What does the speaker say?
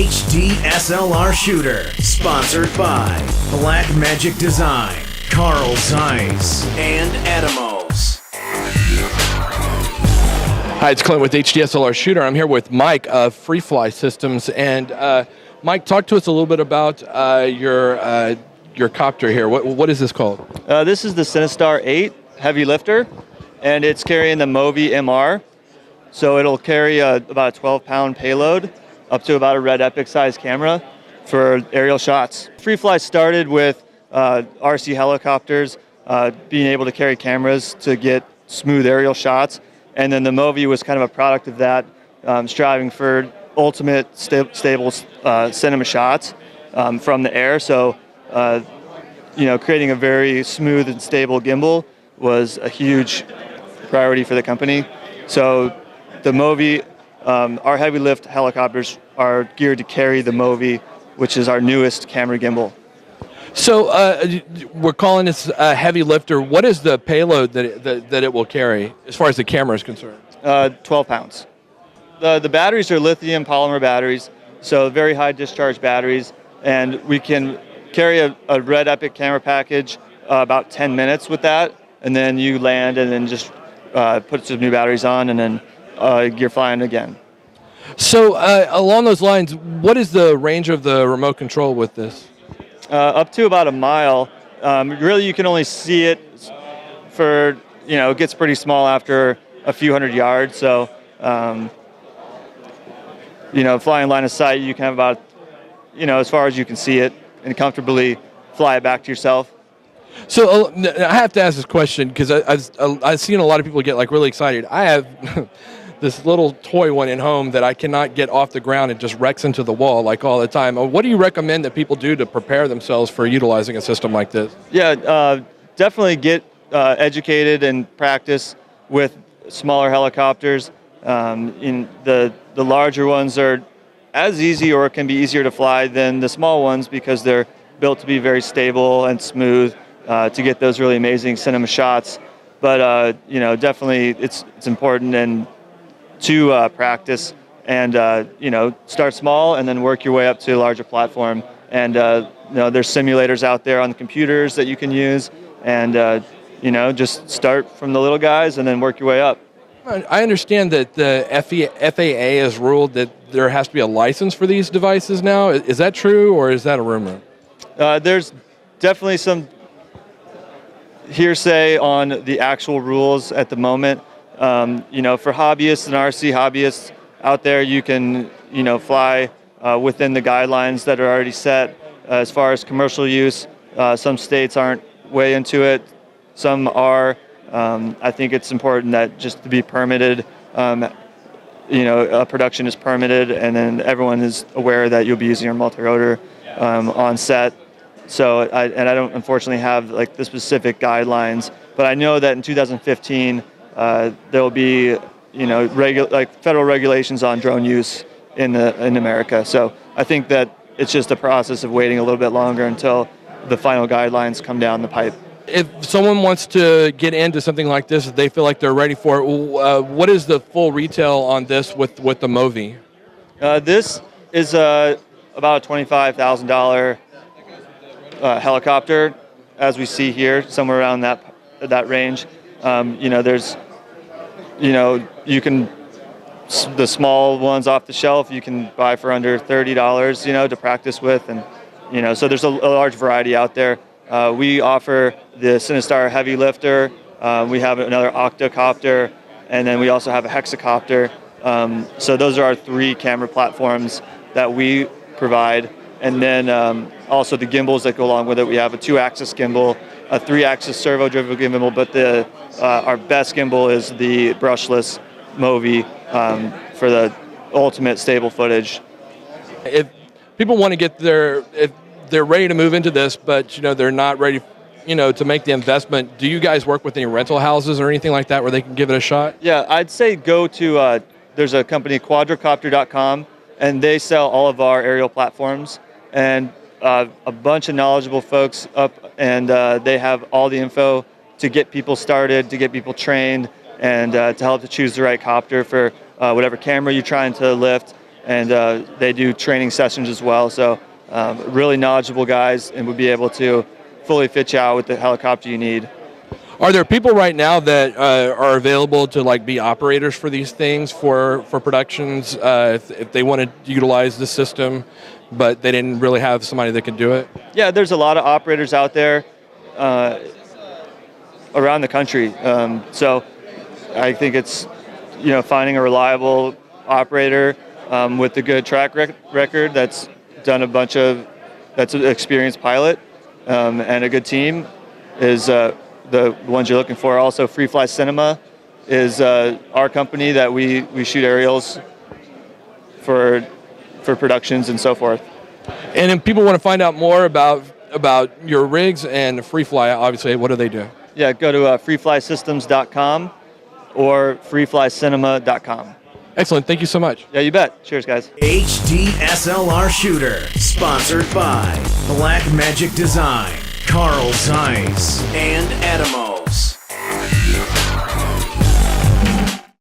HD SLR shooter, sponsored by Blackmagic Design, Carl Zeiss, and Atomos. Hi, it's Clint with HD SLR shooter. I'm here with Mike of FreeFly Systems, and Mike, talk to us a little bit about your copter here. What is this called? This is the CinestarHL heavy lifter, and it's carrying the MōVI MR. So it'll carry about a 12-pound payload up to about a Red Epic size camera for aerial shots. FreeFly started with RC helicopters being able to carry cameras to get smooth aerial shots, and then the MōVI was kind of a product of that, striving for ultimate stable cinema shots from the air. So creating a very smooth and stable gimbal was a huge priority for the company. So the MōVI, our heavy lift helicopters are geared to carry the MōVI, which is our newest camera gimbal. So we're calling this a heavy lifter. What is the payload that it will carry as far as the camera is concerned? 12 pounds. The batteries are lithium polymer batteries, so very high discharge batteries, and we can carry a Red Epic camera package about 10 minutes with that, and then you land and then just put some new batteries on, and then you're flying again. So along those lines, what is the range of the remote control with this? Up to about a mile. Really, you can only see it for, it gets pretty small after a few hundred yards. So, flying line of sight, you can have about, as far as you can see it and comfortably fly it back to yourself. So I have to ask this question because I've seen a lot of people get like really excited. I have this little toy one at home that I cannot get off the ground. It just wrecks into the wall like all the time. What do you recommend that people do to prepare themselves for utilizing a system like this? Yeah, definitely get educated and practice with smaller helicopters. In the larger ones are as easy or can be easier to fly than the small ones because they're built to be very stable and smooth to get those really amazing cinema shots. But definitely it's important and to practice and start small and then work your way up to a larger platform. And there's simulators out there on the computers that you can use, and just start from the little guys and then work your way up. I understand that the FAA has ruled that there has to be a license for these devices now. Is that true, or is that a rumor? There's definitely some hearsay on the actual rules at the moment. For hobbyists and RC hobbyists out there, you can, fly within the guidelines that are already set. As far as commercial use, some states aren't way into it. Some are. I think it's important that just to be permitted, production is permitted, and then everyone is aware that you'll be using your multi-rotor on set. So, I don't unfortunately have like the specific guidelines, but I know that in 2015 there will be, federal regulations on drone use in America. So I think that it's just a process of waiting a little bit longer until the final guidelines come down the pipe. If someone wants to get into something like this, if they feel like they're ready for it, what is the full retail on this with the MōVI? This is about a $25,000 helicopter, as we see here, somewhere around that range. There's, you can, the small ones off the shelf you can buy for under $30, to practice with, and so there's a large variety out there. We offer the CinestarHL heavy lifter. We have another octocopter, and then we also have a hexacopter. So those are our three camera platforms that we provide. And then also the gimbals that go along with it. We have a 2-axis gimbal, a 3-axis servo-driven gimbal, but our best gimbal is the brushless MōVI for the ultimate stable footage. If people want to get if they're ready to move into this, but they're not ready, to make the investment, do you guys work with any rental houses or anything like that where they can give it a shot? Yeah, I'd say go to, there's a company, quadrocopter.com, and they sell all of our aerial platforms, and a bunch of knowledgeable folks up, and they have all the info to get people started, to get people trained, and to help to choose the right copter for whatever camera you're trying to lift. and they do training sessions as well. So really knowledgeable guys, and would be able to fully fit you out with the helicopter you need. Are there people right now that are available to like be operators for these things for productions if they want to utilize the system, but they didn't really have somebody that could do it? Yeah, there's a lot of operators out there around the country. So I think it's finding a reliable operator with a good track record that's done that's an experienced pilot and a good team is the ones you're looking for. Also, FreeFly Cinema is our company that we shoot aerials for productions and so forth. And if people want to find out more about your rigs and FreeFly, obviously, what do they do? Yeah, go to freeflysystems.com or freeflycinema.com. Excellent. Thank you so much. Yeah, you bet. Cheers, guys. HD SLR Shooter, sponsored by Blackmagic Design, Carl Zeiss, and Adamo.